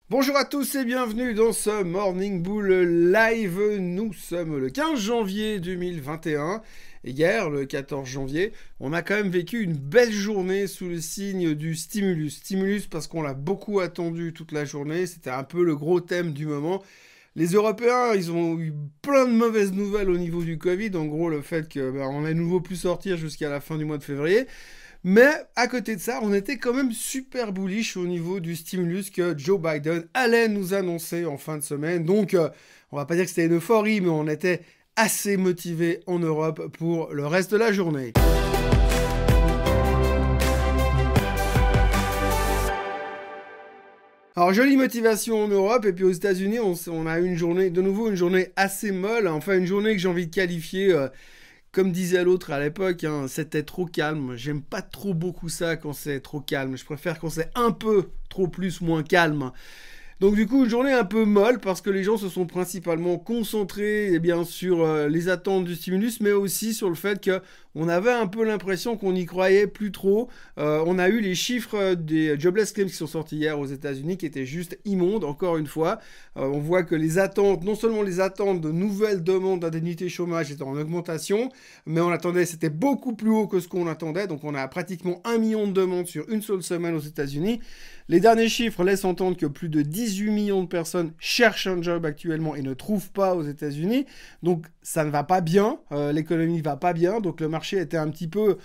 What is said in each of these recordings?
Bonjour à tous et bienvenue dans ce Morning Bull Live. Nous sommes le 15 janvier 2021 et hier, le 14 janvier, on a quand même vécu une belle journée sous le signe du stimulus. Stimulus parce qu'on l'a beaucoup attendu toute la journée, c'était un peu le gros thème du moment. Les Européens, ils ont eu plein de mauvaises nouvelles au niveau du Covid, en gros le fait qu'on a à nouveau pu sortir jusqu'à la fin du mois de février. Mais à côté de ça, on était quand même super bullish au niveau du stimulus que Joe Biden allait nous annoncer en fin de semaine. Donc, on va pas dire que c'était une euphorie, mais on était assez motivés en Europe pour le reste de la journée. Alors, jolie motivation en Europe, et puis aux États-Unis, on a eu une journée, de nouveau une journée assez molle, enfin une journée que j'ai envie de qualifier, comme disait l'autre à l'époque, hein, c'était trop calme. J'aime pas trop beaucoup ça quand c'est trop calme, je préfère quand c'est un peu trop plus moins calme. Donc du coup, une journée un peu molle parce que les gens se sont principalement concentrés sur les attentes du stimulus, mais aussi sur le fait qu'on avait un peu l'impression qu'on n'y croyait plus trop. On a eu les chiffres des jobless claims qui sont sortis hier aux États-Unis qui étaient juste immondes, encore une fois. On voit que les attentes, non seulement les attentes de nouvelles demandes d'indemnité chômage étaient en augmentation, mais on attendait, c'était beaucoup plus haut que ce qu'on attendait. Donc on a pratiquement 1 million de demandes sur une seule semaine aux États-Unis. Les derniers chiffres laissent entendre que plus de 18 millions de personnes cherchent un job actuellement et ne trouvent pas aux États-Unis. Donc ça ne va pas bien, l'économie ne va pas bien, donc le marché était un petit peu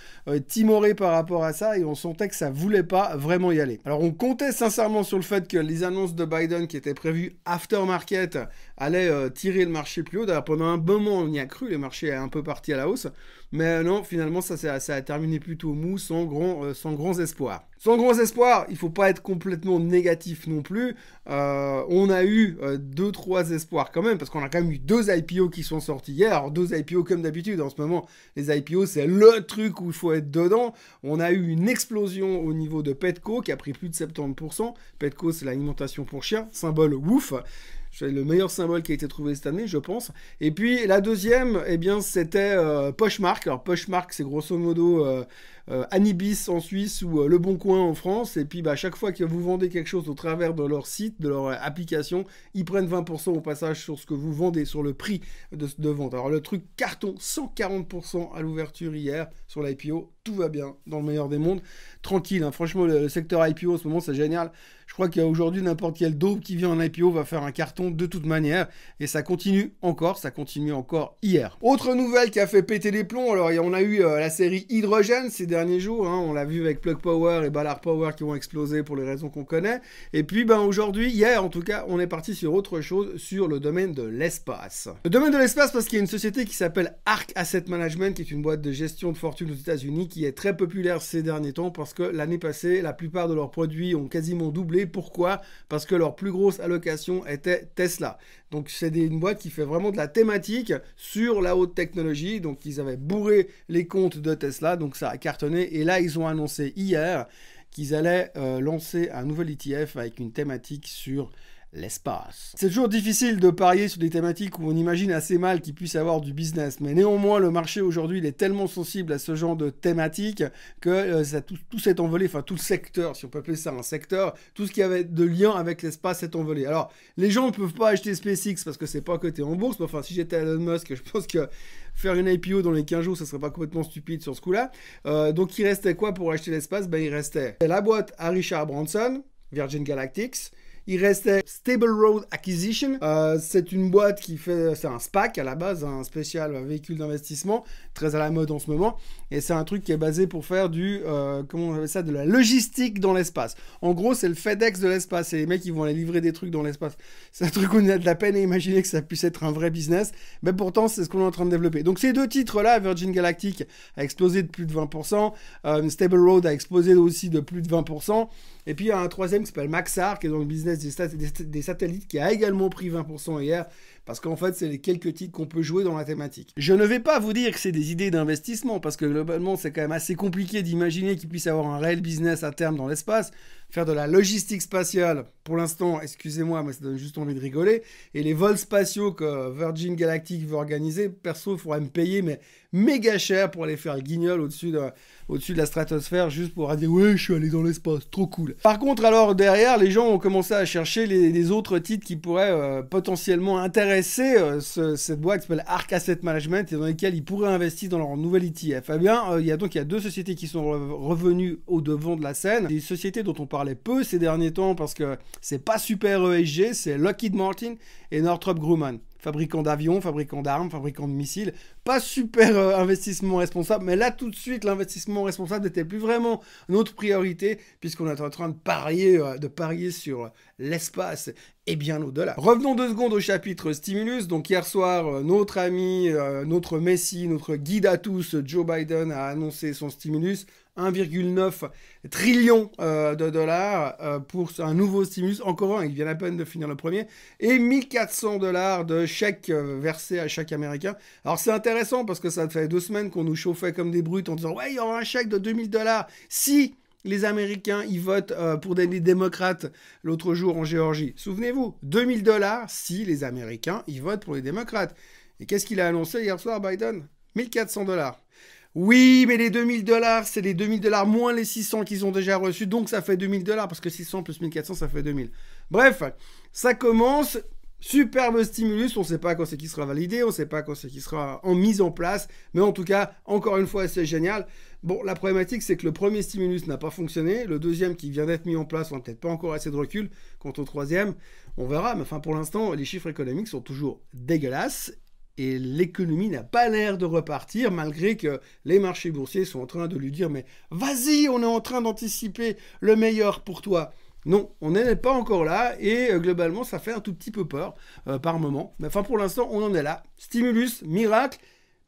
timoré par rapport à ça et on sentait que ça ne voulait pas vraiment y aller. Alors on comptait sincèrement sur le fait que les annonces de Biden qui étaient prévues aftermarket allaient tirer le marché plus haut. D'ailleurs pendant un bon moment on y a cru, les marchés est un peu parti à la hausse. Mais non, finalement, ça a terminé plutôt mou, sans grands espoirs. Sans grands espoirs, il ne faut pas être complètement négatif non plus. On a eu 2-3 espoirs quand même, parce qu'on a quand même eu 2 IPO qui sont sortis hier. Alors 2 IPO comme d'habitude, en ce moment, les IPO, c'est le truc où il faut être dedans. On a eu une explosion au niveau de Petco, qui a pris plus de 70%. Petco, c'est l'alimentation pour chiens, symbole ouf. C'est le meilleur symbole qui a été trouvé cette année, je pense. Et puis la deuxième, eh bien, c'était Poshmark. Alors Poshmark, c'est grosso modo Anibis en Suisse ou Le Bon Coin en France. Et puis à chaque fois que vous vendez quelque chose au travers de leur site, de leur application, ils prennent 20% au passage sur ce que vous vendez, sur le prix de vente. Alors le truc carton, 140% à l'ouverture hier sur l'IPO. Tout va bien dans le meilleur des mondes. Tranquille, hein. Franchement, le secteur IPO en ce moment, c'est génial. Je crois qu'aujourd'hui, n'importe quel dope qui vient en IPO va faire un carton de toute manière. Et ça continue encore hier. Autre nouvelle qui a fait péter les plombs. Alors, on a eu la série Hydrogène ces derniers jours. Hein. On l'a vu avec Plug Power et Ballard Power qui vont exploser pour les raisons qu'on connaît. Et puis, aujourd'hui, hier en tout cas, on est parti sur autre chose, sur le domaine de l'espace. Le domaine de l'espace parce qu'il y a une société qui s'appelle Ark Asset Management, qui est une boîte de gestion de fortune aux États-Unis, qui est très populaire ces derniers temps parce que l'année passée, la plupart de leurs produits ont quasiment doublé. Pourquoi? Parce que leur plus grosse allocation était Tesla. Donc c'est une boîte qui fait vraiment de la thématique sur la haute technologie. Donc ils avaient bourré les comptes de Tesla, donc ça a cartonné. Et là ils ont annoncé hier qu'ils allaient lancer un nouvel ETF avec une thématique sur l'espace. C'est toujours difficile de parier sur des thématiques où on imagine assez mal qu'il puisse y avoir du business, mais néanmoins le marché aujourd'hui il est tellement sensible à ce genre de thématique que tout s'est envolé, enfin tout le secteur, si on peut appeler ça un secteur, tout ce qui avait de lien avec l'espace s'est envolé. Alors les gens ne peuvent pas acheter SpaceX parce que c'est pas coté en bourse, mais enfin si j'étais Elon Musk, je pense que faire une IPO dans les 15 jours, ça serait pas complètement stupide sur ce coup-là. Donc il restait quoi pour acheter l'espace? Ben il restait la boîte à Richard Branson, Virgin Galactic. Il restait Stable Road Acquisition. C'est une boîte qui fait... C'est un SPAC à la base, un spécial véhicule d'investissement, très à la mode en ce moment. Et c'est un truc qui est basé pour faire comment on appelle ça, de la logistique dans l'espace. En gros, c'est le FedEx de l'espace. C'est les mecs qui vont aller livrer des trucs dans l'espace. C'est un truc où on a de la peine à imaginer que ça puisse être un vrai business. Mais pourtant, c'est ce qu'on est en train de développer. Donc ces deux titres-là, Virgin Galactic a explosé de plus de 20%. Stable Road a explosé aussi de plus de 20%. Et puis il y a un troisième qui s'appelle Maxar, qui est dans le business des satellites, qui a également pris 20% hier, parce qu'en fait, c'est les quelques titres qu'on peut jouer dans la thématique. Je ne vais pas vous dire que c'est des idées d'investissement, parce que globalement, c'est quand même assez compliqué d'imaginer qu'il puisse y avoir un réel business à terme dans l'espace. faire de la logistique spatiale, pour l'instant, excusez-moi, mais ça donne juste envie de rigoler. Et les vols spatiaux que Virgin Galactic veut organiser, perso, il faudrait me payer, mais méga cher pour aller faire le guignol au-dessus de la stratosphère, juste pour dire ouais, je suis allé dans l'espace, trop cool. Par contre, alors derrière, les gens ont commencé à chercher les autres titres qui pourraient potentiellement intéresser cette boîte qui s'appelle Ark Asset Management et dans lesquels ils pourraient investir dans leur nouvel ETF. Eh bien, il y a 2 sociétés qui sont revenues au devant de la scène. Des sociétés dont on parlait peu ces derniers temps parce que c'est pas super ESG, c'est Lockheed Martin et Northrop Grumman. Fabricant d'avions, fabricant d'armes, fabricant de missiles. Pas super investissement responsable, mais là tout de suite l'investissement responsable n'était plus vraiment notre priorité puisqu'on est en train de parier sur l'espace et bien au-delà. Revenons 2 secondes au chapitre stimulus. Donc hier soir, notre ami, notre messie, notre guide à tous, Joe Biden a annoncé son stimulus. 1,9 trillion de dollars pour un nouveau stimulus, encore un, il vient à peine de finir le premier, et 1400 dollars de chèques versés à chaque Américain. Alors c'est intéressant parce que ça fait 2 semaines qu'on nous chauffait comme des brutes en disant ouais, il y aura un chèque de 2000 dollars si les Américains ils votent pour des démocrates l'autre jour en Géorgie. Souvenez-vous, 2000 dollars si les Américains ils votent pour les démocrates. Et qu'est-ce qu'il a annoncé hier soir, Biden? 1400 dollars. Oui, mais les 2000 dollars, c'est les 2000 dollars moins les 600 qu'ils ont déjà reçus, donc ça fait 2000 dollars, parce que 600 plus 1400, ça fait 2000. Bref, ça commence, superbe stimulus, on ne sait pas quand c'est qui sera validé, on ne sait pas quand c'est qui sera mise en place, mais en tout cas, encore une fois, c'est génial. Bon, la problématique, c'est que le premier stimulus n'a pas fonctionné, le deuxième qui vient d'être mis en place, on n'a peut-être pas encore assez de recul, quant au troisième, on verra, mais enfin, pour l'instant, les chiffres économiques sont toujours dégueulasses, et l'économie n'a pas l'air de repartir, malgré que les marchés boursiers sont en train de lui dire « Mais vas-y, on est en train d'anticiper le meilleur pour toi ». Non, on n'est pas encore là, et globalement, ça fait un tout petit peu peur par moment. Mais enfin, pour l'instant, on en est là. Stimulus, miracle,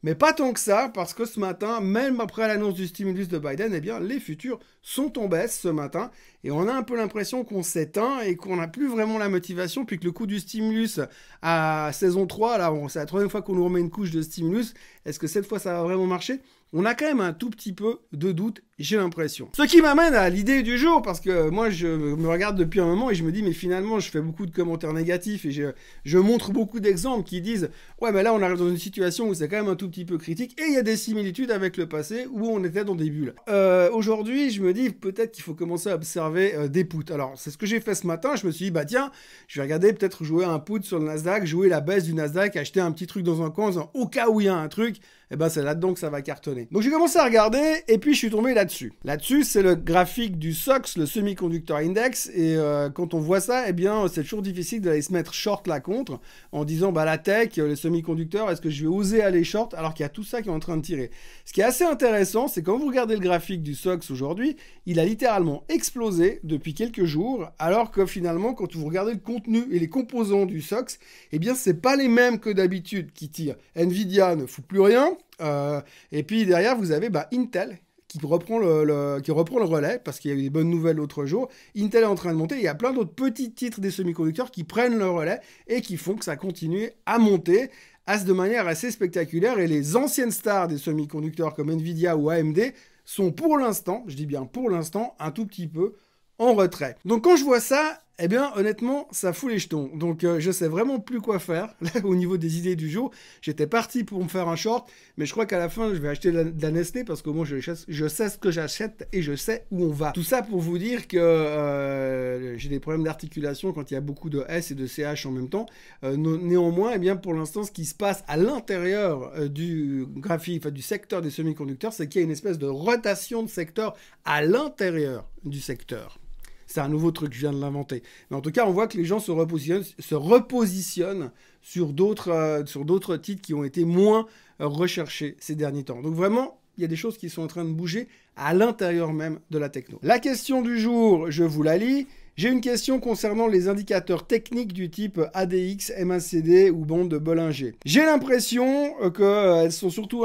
mais pas tant que ça, parce que ce matin, même après l'annonce du stimulus de Biden, eh bien, les futurs sont en baisse ce matin, et on a un peu l'impression qu'on s'éteint et qu'on n'a plus vraiment la motivation, puis que le coup du stimulus à saison 3, là, c'est la 3e fois qu'on nous remet une couche de stimulus, est-ce que cette fois ça va vraiment marcher ? On a quand même un tout petit peu de doute, j'ai l'impression. Ce qui m'amène à l'idée du jour, parce que moi je me regarde depuis un moment et je me dis mais finalement je fais beaucoup de commentaires négatifs et je montre beaucoup d'exemples qui disent ouais mais là on arrive dans une situation où c'est quand même un tout petit peu critique et il y a des similitudes avec le passé où on était dans des bulles. Aujourd'hui je me dis peut-être qu'il faut commencer à observer des puts. Alors c'est ce que j'ai fait ce matin, je me suis dit bah tiens je vais regarder peut-être jouer un put sur le Nasdaq, jouer la baisse du Nasdaq, acheter un petit truc dans un coin en disant au cas où il y a un truc, et ben c'est là-dedans que ça va cartonner. Donc j'ai commencé à regarder et puis je suis tombé là-dessus. Là-dessus, c'est le graphique du SOX, le Semiconductor Index, et quand on voit ça, eh bien c'est toujours difficile d'aller se mettre short là contre, en disant bah la tech, les semi-conducteurs, est-ce que je vais oser aller short alors qu'il y a tout ça qui est en train de tirer. Ce qui est assez intéressant, c'est quand vous regardez le graphique du SOX aujourd'hui, il a littéralement explosé depuis quelques jours, alors que finalement, quand vous regardez le contenu et les composants du SOX, eh bien c'est pas les mêmes que d'habitude qui tirent. Nvidia ne fout plus rien. Et puis derrière, vous avez Intel qui reprend le relais parce qu'il y a eu des bonnes nouvelles l'autre jour. Intel est en train de monter. Il y a plein d'autres petits titres des semi-conducteurs qui prennent le relais et qui font que ça continue à monter de manière assez spectaculaire. Et les anciennes stars des semi-conducteurs comme Nvidia ou AMD sont pour l'instant, je dis bien pour l'instant, un tout petit peu en retrait. Donc quand je vois ça, eh bien honnêtement, ça fout les jetons. Donc je sais vraiment plus quoi faire là, au niveau des idées du jour. J'étais parti pour me faire un short, mais je crois qu'à la fin, je vais acheter de la Nestlé parce qu'au moins je sais ce que j'achète et je sais où on va. Tout ça pour vous dire que j'ai des problèmes d'articulation quand il y a beaucoup de S et de CH en même temps. Néanmoins, eh bien pour l'instant, ce qui se passe à l'intérieur du graphique, du secteur des semi-conducteurs, c'est qu'il y a une espèce de rotation de secteur à l'intérieur du secteur. C'est un nouveau truc, je viens de l'inventer. Mais en tout cas, on voit que les gens se repositionnent sur d'autres titres qui ont été moins recherchés ces derniers temps. Donc vraiment, il y a des choses qui sont en train de bouger à l'intérieur même de la techno. La question du jour, je vous la lis. J'ai une question concernant les indicateurs techniques du type ADX, MACD ou bande de Bollinger. J'ai l'impression qu'elles sont surtout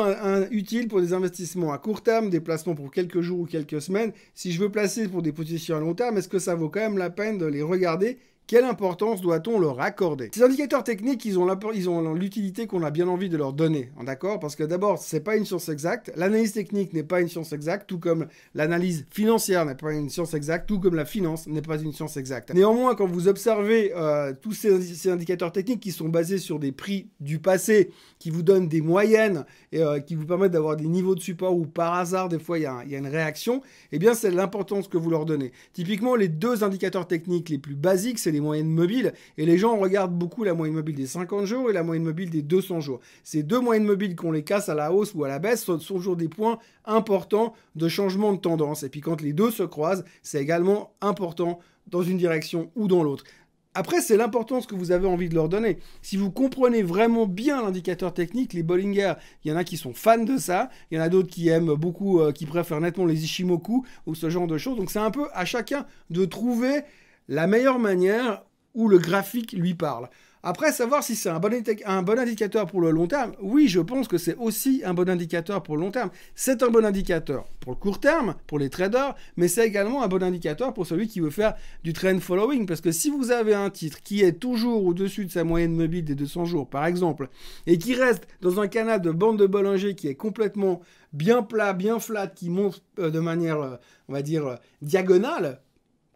utiles pour des investissements à court terme, des placements pour quelques jours ou quelques semaines. Si je veux placer pour des positions à long terme, est-ce que ça vaut quand même la peine de les regarder quelle importance doit-on leur accorder? Ces indicateurs techniques, ils ont l'utilité qu'on a bien envie de leur donner, d'accord? Parce que d'abord, c'est pas une science exacte, l'analyse technique n'est pas une science exacte, tout comme l'analyse financière n'est pas une science exacte, tout comme la finance n'est pas une science exacte. Néanmoins, quand vous observez tous ces indicateurs techniques qui sont basés sur des prix du passé, qui vous donnent des moyennes et qui vous permettent d'avoir des niveaux de support où par hasard, des fois, il y a une réaction, eh bien, c'est l'importance que vous leur donnez. Typiquement, les deux indicateurs techniques les plus basiques, c'est les moyennes mobiles, et les gens regardent beaucoup la moyenne mobile des 50 jours et la moyenne mobile des 200 jours. Ces deux moyennes mobiles, qu'on les casse à la hausse ou à la baisse, sont toujours des points importants de changement de tendance. Et puis quand les deux se croisent, c'est également important dans une direction ou dans l'autre. Après, c'est l'importance que vous avez envie de leur donner. Si vous comprenez vraiment bien l'indicateur technique, les Bollinger, il y en a qui sont fans de ça, il y en a d'autres qui aiment beaucoup, qui préfèrent nettement les Ishimoku ou ce genre de choses. Donc c'est un peu à chacun de trouver la meilleure manière où le graphique lui parle. Après, savoir si c'est un bon indicateur pour le long terme, oui, je pense que c'est aussi un bon indicateur pour le long terme. C'est un bon indicateur pour le court terme, pour les traders, mais c'est également un bon indicateur pour celui qui veut faire du trend following. Parce que si vous avez un titre qui est toujours au-dessus de sa moyenne mobile des 200 jours, par exemple, et qui reste dans un canal de bande de Bollinger qui est complètement bien plat, bien flat, qui monte de manière, on va dire, diagonale,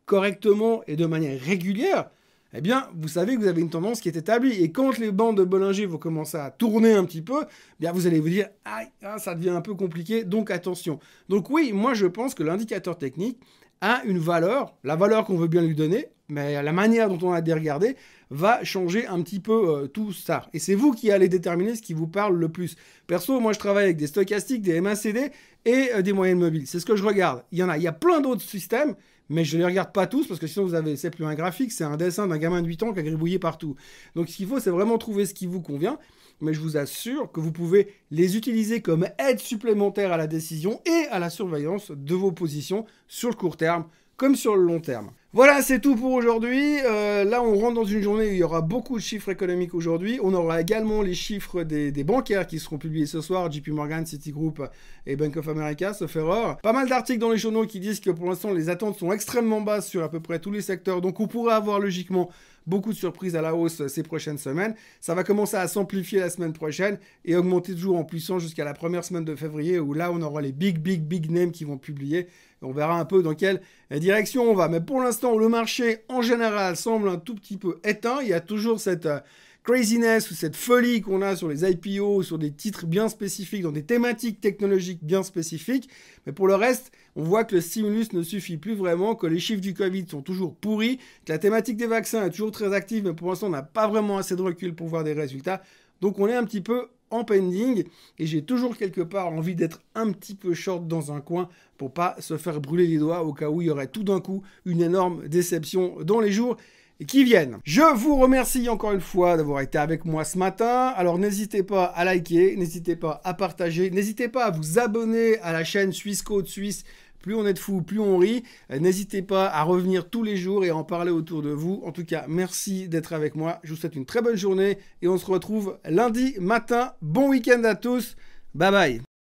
correctement et de manière régulière, eh bien, vous savez que vous avez une tendance qui est établie. Et quand les bandes de Bollinger vont commencer à tourner un petit peu, eh bien, vous allez vous dire « Ah, ça devient un peu compliqué, donc attention ». Donc oui, moi je pense que l'indicateur technique a une valeur, la valeur qu'on veut bien lui donner, mais la manière dont on a de regarder va changer un petit peu tout ça. Et c'est vous qui allez déterminer ce qui vous parle le plus. Perso, moi je travaille avec des stochastiques, des MACD et des moyennes mobiles. C'est ce que je regarde. Il y a plein d'autres systèmes, mais je ne les regarde pas tous parce que sinon c'est plus un graphique, c'est un dessin d'un gamin de 8 ans qui a gribouillé partout. Donc ce qu'il faut, c'est vraiment trouver ce qui vous convient. Mais je vous assure que vous pouvez les utiliser comme aide supplémentaire à la décision et à la surveillance de vos positions sur le court terme comme sur le long terme. Voilà, c'est tout pour aujourd'hui. Là, on rentre dans une journée où il y aura beaucoup de chiffres économiques aujourd'hui. On aura également les chiffres des bancaires qui seront publiés ce soir, JP Morgan, Citigroup et Bank of America, sauf erreur. Pas mal d'articles dans les journaux qui disent que pour l'instant, les attentes sont extrêmement basses sur à peu près tous les secteurs. Donc, on pourrait avoir logiquement beaucoup de surprises à la hausse ces prochaines semaines. Ça va commencer à s'amplifier la semaine prochaine et augmenter toujours en puissance jusqu'à la première semaine de février où là, on aura les big names qui vont publier. On verra un peu dans quelle direction on va. Mais pour l'instant, le marché, en général, semble un tout petit peu éteint. Il y a toujours cette craziness ou cette folie qu'on a sur les IPO, sur des titres bien spécifiques, dans des thématiques technologiques bien spécifiques. Mais pour le reste, on voit que le stimulus ne suffit plus vraiment, que les chiffres du Covid sont toujours pourris, que la thématique des vaccins est toujours très active, mais pour l'instant, on n'a pas vraiment assez de recul pour voir des résultats. Donc, on est un petit peu en pending et j'ai toujours quelque part envie d'être un petit peu short dans un coin pour pas se faire brûler les doigts au cas où il y aurait tout d'un coup une énorme déception dans les jours qui viennent. Je vous remercie encore une fois d'avoir été avec moi ce matin. Alors n'hésitez pas à liker, n'hésitez pas à partager, n'hésitez pas à vous abonner à la chaîne Suisse Côte Suisse. Plus on est de fous, plus on rit. N'hésitez pas à revenir tous les jours et à en parler autour de vous. En tout cas, merci d'être avec moi. Je vous souhaite une très bonne journée et on se retrouve lundi matin. Bon week-end à tous. Bye bye.